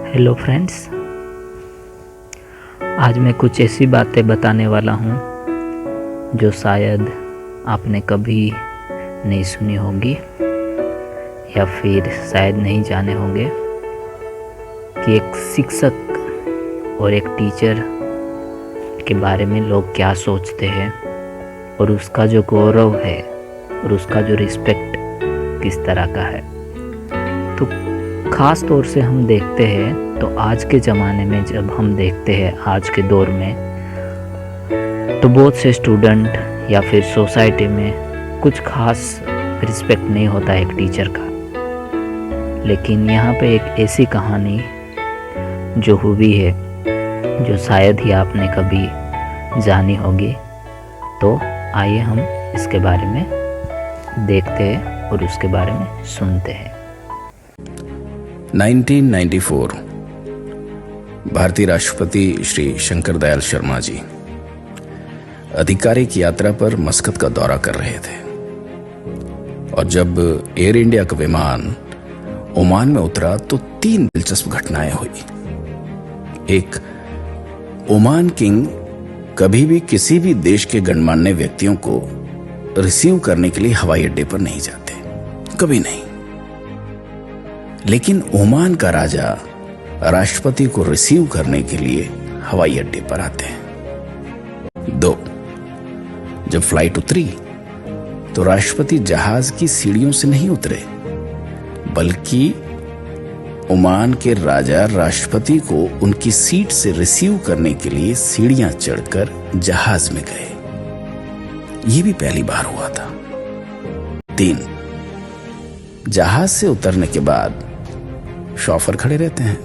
Hello friends, आज मैं कुछ ऐसी बातें बताने वाला हूँ जो शायद आपने कभी नहीं सुनी होगी या फिर शायद नहीं जाने होंगे कि एक शिक्षक और एक टीचर के बारे में लोग क्या सोचते हैं और उसका जो गौरव है और उसका जो रिस्पेक्ट किस तरह का है। तो ख़ास तौर से हम देखते हैं तो आज के ज़माने में जब हम देखते हैं आज के दौर में तो बहुत से स्टूडेंट या फिर सोसाइटी में कुछ ख़ास रिस्पेक्ट नहीं होता एक टीचर का। लेकिन यहाँ पे एक ऐसी कहानी जो हुई है जो शायद ही आपने कभी जानी होगी। तो आइए हम इसके बारे में देखते हैं और उसके बारे में सुनते हैं। 1994 भारतीय राष्ट्रपति श्री शंकर दयाल शर्मा जी आधिकारिक यात्रा पर मस्कत का दौरा कर रहे थे और जब एयर इंडिया का विमान ओमान में उतरा तो 3 दिलचस्प घटनाएं हुई। एक, ओमान किंग कभी भी किसी भी देश के गणमान्य व्यक्तियों को रिसीव करने के लिए हवाई अड्डे पर नहीं जाते, कभी नहीं। लेकिन ओमान का राजा राष्ट्रपति को रिसीव करने के लिए हवाई अड्डे पर आते हैं। 2, जब फ्लाइट उतरी तो राष्ट्रपति जहाज की सीढ़ियों से नहीं उतरे, बल्कि ओमान के राजा राष्ट्रपति को उनकी सीट से रिसीव करने के लिए सीढ़ियां चढ़कर जहाज में गए। यह भी पहली बार हुआ था। 3, जहाज से उतरने के बाद शॉफर खड़े रहते हैं,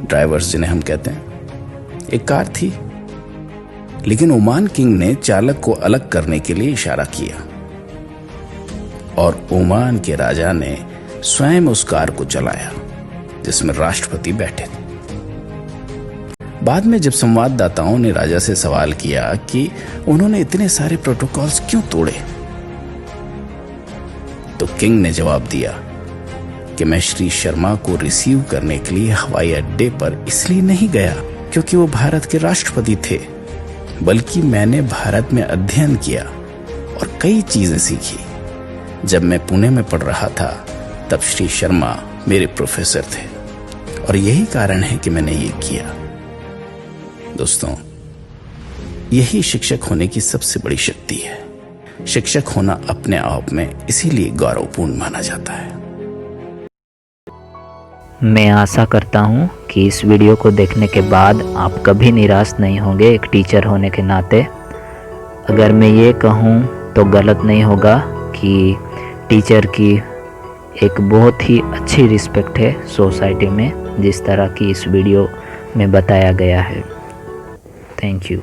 ड्राइवर्स जिन्हें हम कहते हैं। एक कार थी, लेकिन ओमान किंग ने चालक को अलग करने के लिए इशारा किया और ओमान के राजा ने स्वयं उस कार को चलाया जिसमें राष्ट्रपति बैठे थे। बाद में जब संवाददाताओं ने राजा से सवाल किया कि उन्होंने इतने सारे प्रोटोकॉल्स क्यों तोड़े, तो किंग ने जवाब दिया कि मैं श्री शर्मा को रिसीव करने के लिए हवाई अड्डे पर इसलिए नहीं गया क्योंकि वो भारत के राष्ट्रपति थे, बल्कि मैंने भारत में अध्ययन किया और कई चीजें सीखी। जब मैं पुणे में पढ़ रहा था तब श्री शर्मा मेरे प्रोफेसर थे और यही कारण है कि मैंने ये किया। दोस्तों, यही शिक्षक होने की सबसे बड़ी शक्ति है। शिक्षक होना अपने आप में इसीलिए गौरवपूर्ण माना जाता है। मैं आशा करता हूँ कि इस वीडियो को देखने के बाद आप कभी निराश नहीं होंगे एक टीचर होने के नाते। अगर मैं ये कहूँ तो गलत नहीं होगा कि टीचर की एक बहुत ही अच्छी रिस्पेक्ट है सोसाइटी में, जिस तरह की इस वीडियो में बताया गया है। Thank you.